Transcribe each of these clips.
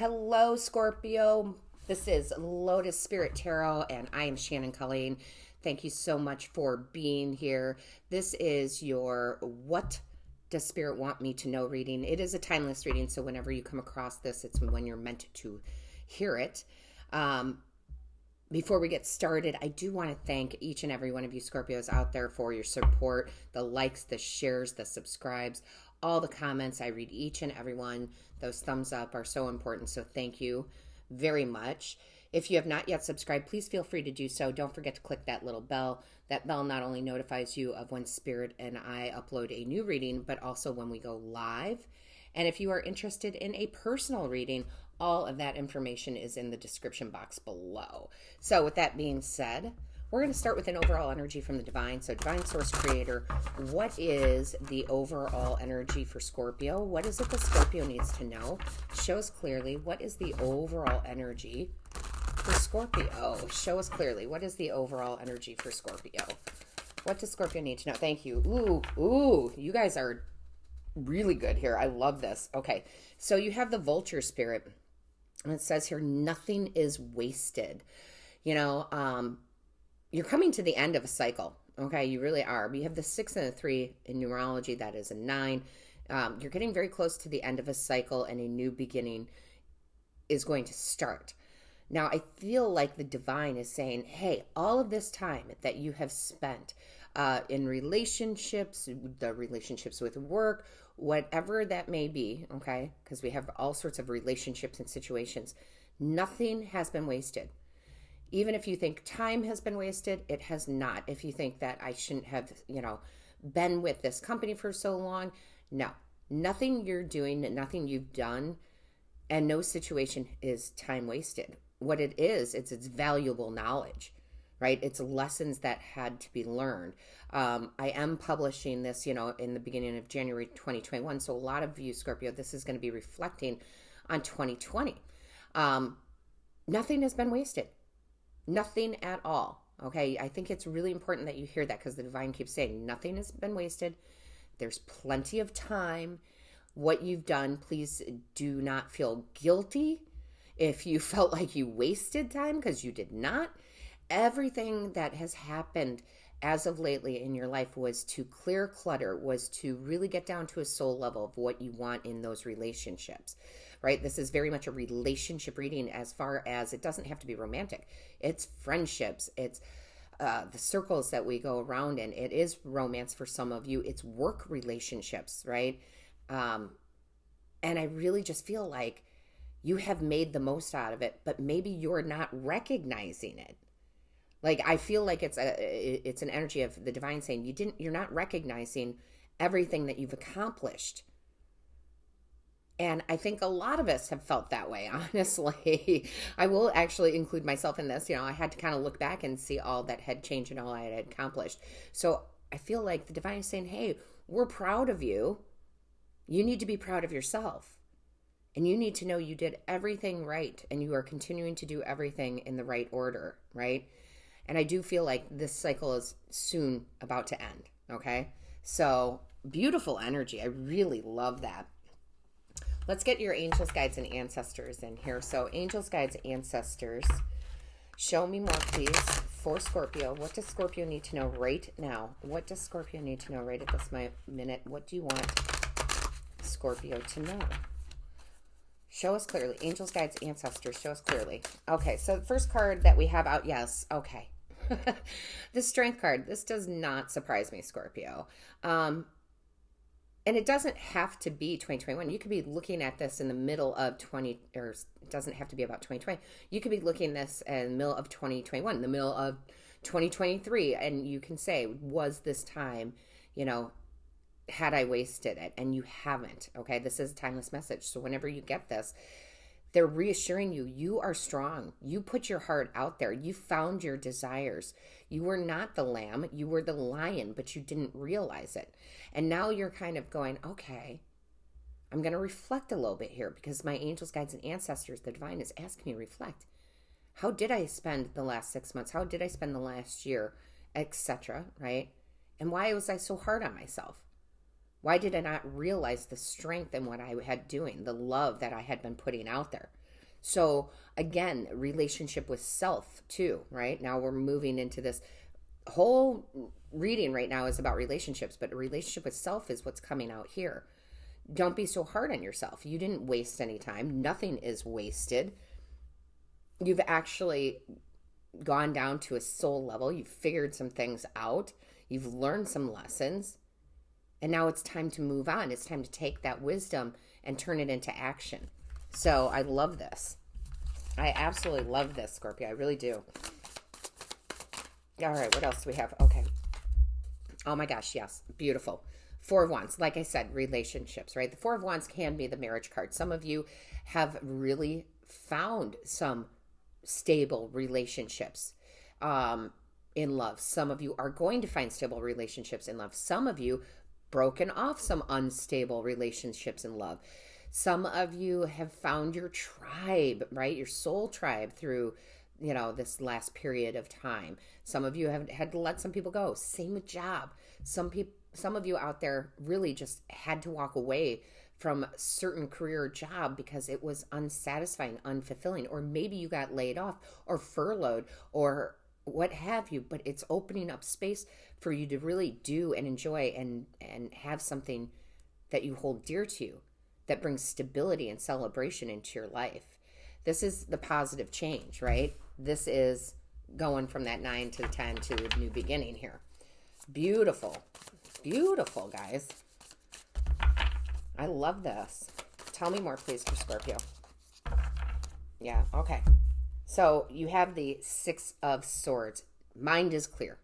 Hello, Scorpio. This is Lotus Spirit Tarot, and I am Shannon Colleen. Thank you so much for being here. This is your What Does Spirit Want Me to Know reading. It is a timeless reading, so whenever you come across this, it's when you're meant to hear it. Before we get started, I do want to thank each and every one of you Scorpios out there for your support, the likes, the shares, the subscribes, all the comments. I read each and every one. Those thumbs up are so important, so thank you very much. If you have not yet subscribed, please feel free to do so. Don't forget to click that little bell. That bell not only notifies you of when Spirit and I upload a new reading, but also when we go live. And if you are interested in a personal reading, all of that information is in the description box below. So with that being said, we're going to start with an overall energy from the Divine. So Divine Source Creator, what is the overall energy for Scorpio? What is it that Scorpio needs to know? Show us clearly. What is the overall energy for Scorpio? Show us clearly. What is the overall energy for Scorpio? What does Scorpio need to know? Thank you. Ooh, you guys are really good here. I love this. Okay, so you have the Vulture Spirit. And it says here, nothing is wasted. You know, you're coming to the end of a cycle. Okay, you really are. You have the 6 and the 3 in numerology. That is a 9. You're getting very close to the end of a cycle, and a new beginning is going to start. Now, I feel like the Divine is saying, hey, all of this time that you have spent in relationships, the relationships with work, whatever that may be, okay, because we have all sorts of relationships and situations, nothing has been wasted. Even if you think time has been wasted, it has not. If you think that I shouldn't have, been with this company for so long, no. Nothing you're doing, nothing you've done, and no situation is time wasted. What it is, it's valuable knowledge, right? It's lessons that had to be learned. I am publishing this, in the beginning of January 2021. So a lot of you, Scorpio, this is going to be reflecting on 2020. Nothing has been wasted. Nothing at all. Okay. I think it's really important that you hear that, because the Divine keeps saying nothing has been wasted. There's plenty of time. What you've done, please do not feel guilty if you felt like you wasted time, because you did not. Everything that has happened as of lately in your life was to clear clutter, was to really get down to a soul level of what you want in those relationships, right? This is very much a relationship reading, as far as it doesn't have to be romantic. It's friendships. It's the circles that we go around in. It is romance for some of you. It's work relationships, right? And I really just feel like you have made the most out of it, but maybe you're not recognizing it. Like, I feel like it's an energy of the Divine saying you're not recognizing everything that you've accomplished. And I think a lot of us have felt that way, honestly. I will actually include myself in this. I had to kind of look back and see all that had changed and all I had accomplished. So I feel like the Divine is saying, hey, we're proud of you. You need to be proud of yourself. And you need to know you did everything right, and you are continuing to do everything in the right order, right? And I do feel like this cycle is soon about to end, okay? So beautiful energy. I really love that. Let's get your angels, guides, and ancestors in here. So angels, guides, ancestors, show me more, please, for Scorpio. What does Scorpio need to know right now? What does Scorpio need to know right at this minute? What do you want Scorpio to know? Show us clearly. Angels, guides, ancestors, show us clearly. Okay, so the first card that we have out, yes, okay. The Strength card. This does not surprise me, Scorpio. And it doesn't have to be 2021. You could be looking at this in the middle of it doesn't have to be about 2020. You could be looking at this in the middle of 2021, in the middle of 2023, and you can say, was this time, had I wasted it? And you haven't, okay? This is a timeless message. So whenever you get this, they're reassuring you, you are strong. You put your heart out there. You found your desires. You were not the lamb. You were the lion, but you didn't realize it. And now you're kind of going, okay, I'm going to reflect a little bit here, because my angels, guides, and ancestors, the Divine, is asking me to reflect. How did I spend the last 6 months? How did I spend the last year, etc., right? And why was I so hard on myself? Why did I not realize the strength in what I had doing, the love that I had been putting out there, So again, relationship with self too, right? Now we're moving into this whole reading right now is about relationships, but a relationship with self is what's coming out here. Don't be so hard on yourself. You didn't waste any time. Nothing is wasted. You've actually gone down to a soul level. You've figured some things out. You've learned some lessons. And now it's time to move on. It's time to take that wisdom and turn it into action. So I love this. I absolutely love this, Scorpio. I really do. All right, what else do we have? Okay. Oh my gosh, yes. Beautiful. Four of Wands. Like I said, relationships, right? The Four of Wands can be the marriage card. Some of you have really found some stable relationships in love. Some of you are going to find stable relationships in love. Some of you broken off some unstable relationships in love. Some of you have found your tribe, right? Your soul tribe through, this last period of time. Some of you have had to let some people go. Same with job. Some of you out there really just had to walk away from a certain career or job because it was unsatisfying, unfulfilling, or maybe you got laid off or furloughed or what have you, but it's opening up space for you to really do and enjoy and have something that you hold dear to you that brings stability and celebration into your life. This is the positive change, right? This is going from that 9 to 10 to a new beginning here. Beautiful. Beautiful, guys. I love this. Tell me more, please, for Scorpio. Yeah, okay. So you have the Six of Swords. Mind is clear.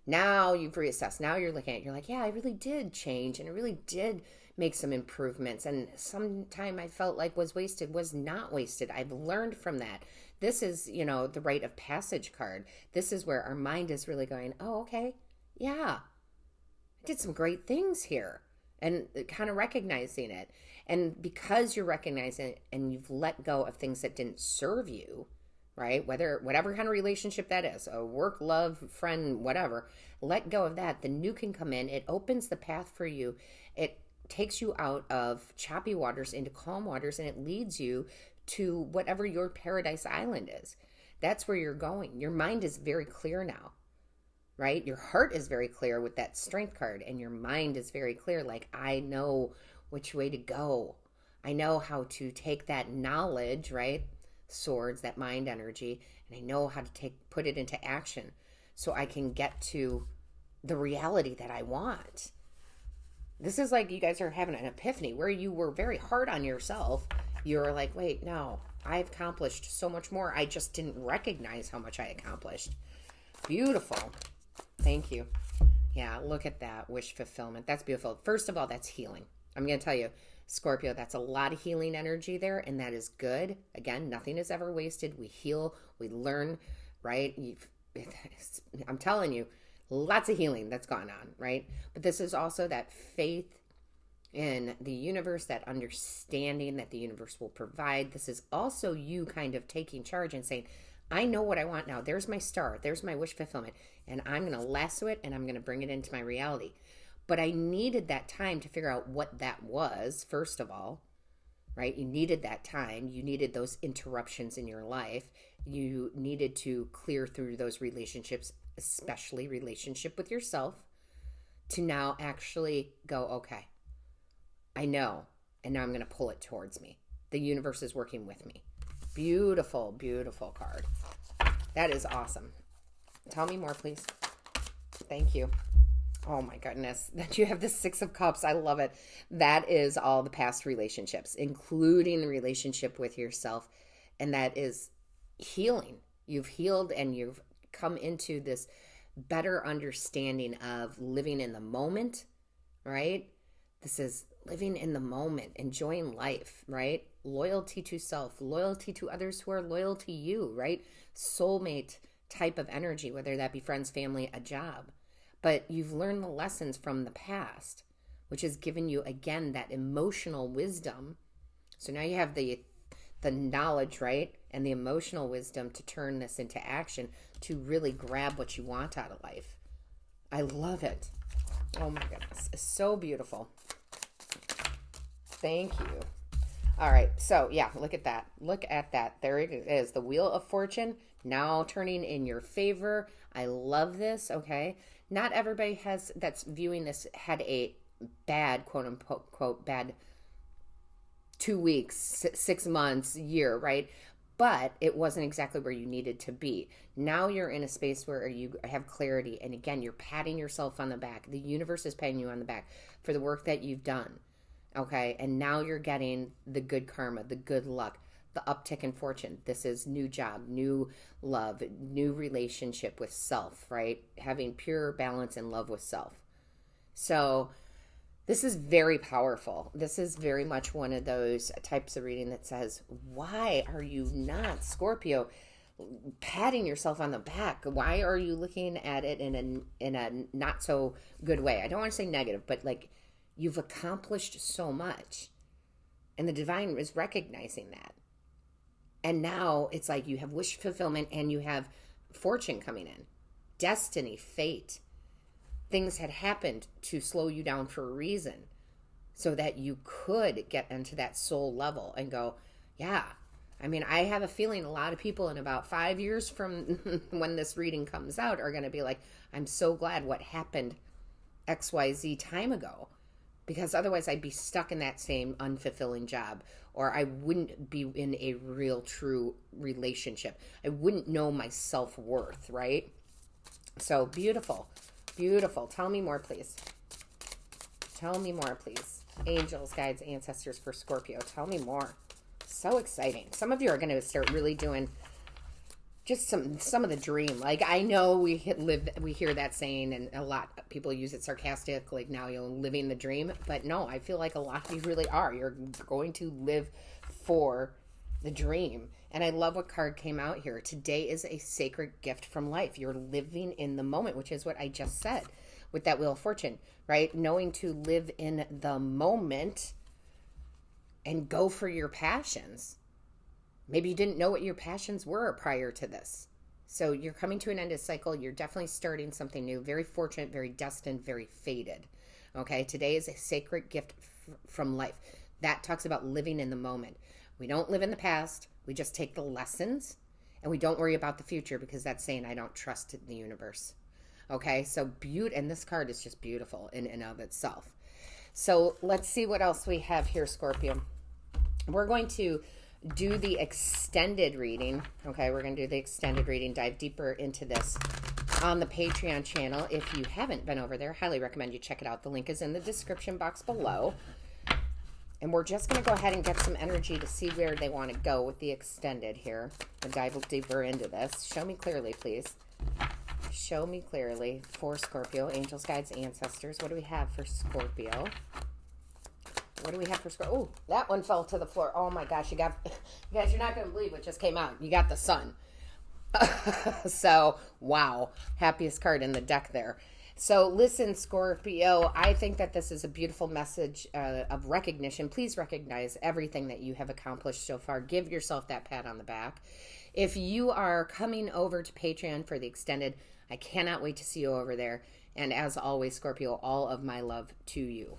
Now you've reassessed. Now you're looking at it. You're like, yeah, I really did change and I really did make some improvements. And some time I felt like was wasted was not wasted. I've learned from that. This is, the rite of passage card. This is where our mind is really going, oh, okay, yeah, I did some great things here. And kind of recognizing it. And because you're recognizing it and you've let go of things that didn't serve you, right? Whatever kind of relationship that is, a work, love, friend, whatever, let go of that. The new can come in. It opens the path for you. It takes you out of choppy waters into calm waters, and it leads you to whatever your paradise island is. That's where you're going. Your mind is very clear now, right? Your heart is very clear with that strength card, and your mind is very clear. Like, I know which way to go. I know how to take that knowledge, right? Swords, that mind energy, and I know how to put it into action so I can get to the reality that I want. This is like you guys are having an epiphany where you were very hard on yourself. You're like, wait, no, I've accomplished so much more. I just didn't recognize how much I accomplished. Beautiful. Thank you. Yeah, look at that. Wish fulfillment. That's beautiful. First of all, that's healing. I'm going to tell you, Scorpio, that's a lot of healing energy there, and that is good. Again, nothing is ever wasted. We heal, we learn, right? I'm telling you, lots of healing that's gone on, right? But this is also that faith in the universe, that understanding that the universe will provide. This is also you kind of taking charge and saying, I know what I want now. There's my star. There's my wish fulfillment. And I'm going to lasso it and I'm going to bring it into my reality. But I needed that time to figure out what that was, first of all, right? You needed that time. You needed those interruptions in your life. You needed to clear through those relationships, especially relationship with yourself, to now actually go, okay, I know, and now I'm going to pull it towards me. The universe is working with me. Beautiful, beautiful card. That is awesome. Tell me more, please. Thank you. Oh my goodness, that you have the Six of Cups. I love it. That is all the past relationships, including the relationship with yourself. And that is healing. You've healed and you've come into this better understanding of living in the moment, right? This is living in the moment, enjoying life, right? Loyalty to self, loyalty to others who are loyal to you, right? Soulmate type of energy, whether that be friends, family, a job. But you've learned the lessons from the past, which has given you, again, that emotional wisdom. So now you have the knowledge, right? And the emotional wisdom to turn this into action, to really grab what you want out of life. I love it. Oh my goodness. It's so beautiful. Thank you. All right. So, yeah, look at that. Look at that. There it is. The Wheel of Fortune now turning in your favor. I love this. Okay. Not everybody that's viewing this had a bad, quote unquote, bad 2 weeks, 6 months, year, right? But it wasn't exactly where you needed to be. Now you're in a space where you have clarity. And again, you're patting yourself on the back. The universe is patting you on the back for the work that you've done. Okay. And now you're getting the good karma, the good luck, the uptick in fortune. This is new job, new love, new relationship with self, right? Having pure balance and love with self. So this is very powerful. This is very much one of those types of reading that says, why are you not, Scorpio, patting yourself on the back? Why are you looking at it in a not so good way? I don't want to say negative, but like, you've accomplished so much. And the divine is recognizing that. And now it's like you have wish fulfillment and you have fortune coming in. Destiny, fate. Things had happened to slow you down for a reason so that you could get into that soul level and go, yeah. I mean, I have a feeling a lot of people in about 5 years from when this reading comes out are going to be like, I'm so glad what happened XYZ time ago, because otherwise I'd be stuck in that same unfulfilling job, or I wouldn't be in a real true relationship. I wouldn't know my self-worth, right? So beautiful. Beautiful. Tell me more, please. Tell me more, please. Angels, guides, ancestors for Scorpio. Tell me more. So exciting. Some of you are going to start really doing just some of the dream. Like, I know we hear that saying, and a lot of people use it sarcastic, like, now you're living the dream. But no, I feel like a lot of you really are. You're going to live for the dream. And I love what card came out here. Today is a sacred gift from life. You're living in the moment, which is what I just said with that Wheel of Fortune, right? Knowing to live in the moment and go for your passions. Maybe you didn't know what your passions were prior to this. So you're coming to an end of cycle. You're definitely starting something new. Very fortunate, very destined, very fated. Okay, today is a sacred gift from life. That talks about living in the moment. We don't live in the past. We just take the lessons and we don't worry about the future, because that's saying I don't trust the universe. Okay, so and this card is just beautiful in and of itself. So let's see what else we have here, Scorpio. We're going to do the extended reading. Okay, we're going to do the extended reading, dive deeper into this on the Patreon channel. If you haven't been over there, highly recommend you check it out. The link is in the description box below. And we're just going to go ahead and get some energy to see where they want to go with the extended here and dive deeper into this. Show me clearly, please. Show me clearly for Scorpio, angels, guides, ancestors. What do we have for Scorpio? What do we have for Scorpio? Oh, that one fell to the floor. Oh my gosh, you guys, you're not going to believe what just came out. You got the sun. So, wow. Happiest card in the deck there. So listen, Scorpio, I think that this is a beautiful message of recognition. Please recognize everything that you have accomplished so far. Give yourself that pat on the back. If you are coming over to Patreon for the extended, I cannot wait to see you over there. And as always, Scorpio, all of my love to you.